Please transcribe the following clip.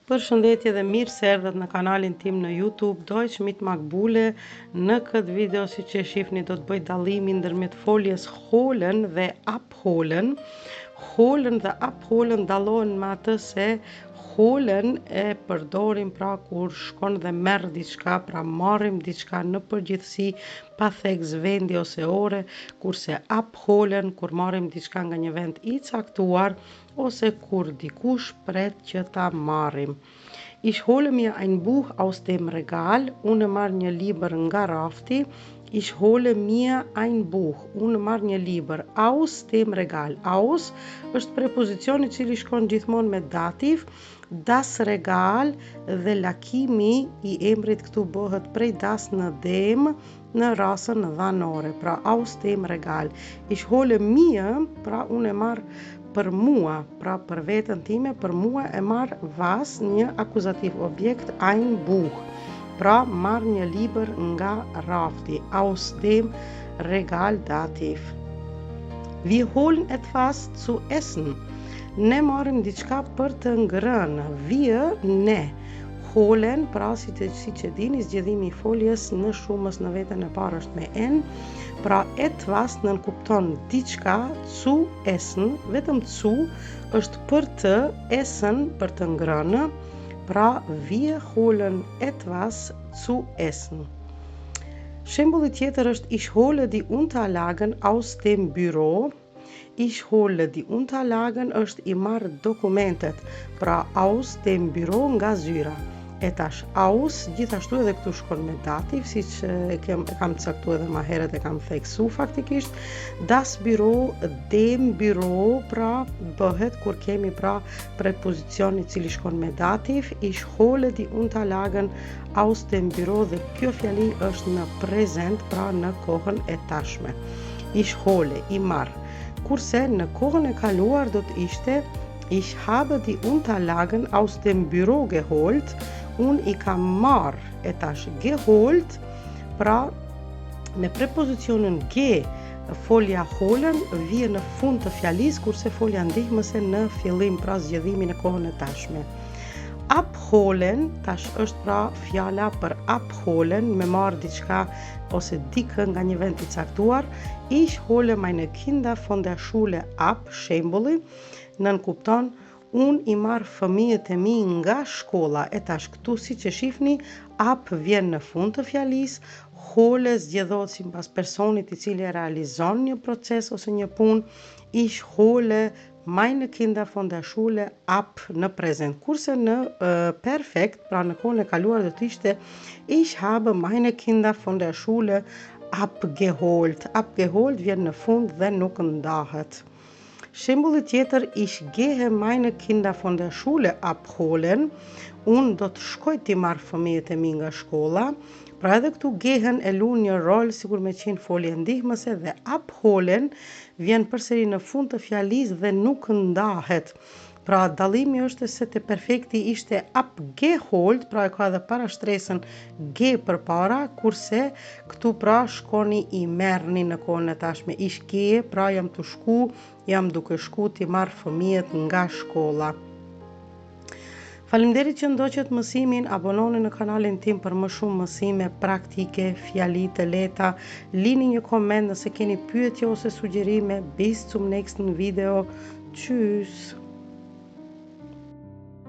Përshëndetje dhe mirë se erdhët në kanalin tim në YouTube Deutsch mit Makbule. Në këtë video, si që shifni, do të bëj dallimin ndërmjet foljes holen dhe abholen. Holen dhe abholen dallohen me atë se holen e përdorim pra kur shkon dhe merr diçka, pra marrim diçka në përgjithësi pa theks vendi ose ore, kurse abholen kur marrim diçka nga një vend i caktuar ose kur dikush pret që ta marrim. Ich hole mir ein Buch aus dem Regal. Unë marr një libër nga rafti. Ich hole mir ein Buch. Unë marr një libër aus dem Regal. Aus është prepozicion i cili shkon gjithmonë me dativ. Das Regal dhe lakimi i emrit këtu bëhet prej das në dem në rasën dhanore, pra aus dem Regal. Ich hole mir, pra unë e marr për mua, pra për veten time, për mua e marr was, një akuzativ objekt, ein Buch. Pra marr një libër nga rafti, aus dem Regal dativ. Wir holen etwas zu essen. Ne marrim diçka për të ngrënë. Wir, ne. Holen, pra si që dini, zgjedhimi i foljes në shumës në veten e parë është me n. Pra etwas nënkupton diçka, zu essen, vetëm zu është për të, essen për të ngrënë, pra wir holen etwas zu essen. Shembulli tjetër është ich hole die Unterlagen aus dem Büro. Ich hole die Unterlagen është i marr dokumentet, pra aus dem Büro nga zyra. E tash aus, gjithashtu edhe këtu shkon me dativ, si që kam caktu edhe ma heret e kam theksu faktikisht. Das Büro, dem Büro, pra bëhet kur kemi pra prepozicion i cili shkon me dativ. Ich hole die Unterlagen aus dem Büro dhe kjo fjali është në prezent, pra në kohën e tashme. Ich hole, i marr. Kurse në kohën e kaluar do të ishte ich habe die Unterlagen aus dem Büro geholt. Unë i kam marr, e tash geholt, pra me prepozicionin ge, folja holen vjen në fund të fjalis, kurse folja ndihmëse në fillim, pra zgjedhimin e kohën e tashme. Abholen, tash është pra fjala për abholen, me marr diçka ose dikë nga një vend i caktuar. Ich hole meine Kinder von der Schule ab, shembulli, nënkupton unë i marr fëmijët e mi nga shkolla. E tash këtu si që shifni, ab vjen në fund të fjalis, hole zgjedhohet sipas personit i cili realizon një proces ose një punë. Ich hole meine Kinder von der Schule ab në prezent. Kurse në perfekt, pra në kohën e kaluar do të ishte ich habe meine Kinder von der Schule abgeholt. Abgeholt vjen në fund dhe nuk ndahet. Shembulli tjetër, ich gehe meine Kinder von der Schule abholen. Unë do të shkoj t'i marr fëmijët e mi nga shkolla. Pra edhe këtu gehen e luan një rol sikur me qenë folje ndihmëse dhe abholen vjen përsëri në fund të fjalis dhe nuk ndahet. Pra dallimi është se te perfekti ishte abgeholt, pra e ka edhe para shtresën ge përpara, kurse këtu pra shkoni i merrni në kohën e tashme. Ich gehe, pra jam të shku, jam duke shku t'i marr fëmijët nga shkolla. Faleminderit që ndoqët mësimin, abononi në kanalin tim për më shumë mësime praktike, fjali të lehta. Lini një koment nëse keni pyetje ose sugjerime. Bis zum nächsten Video. Tschüss.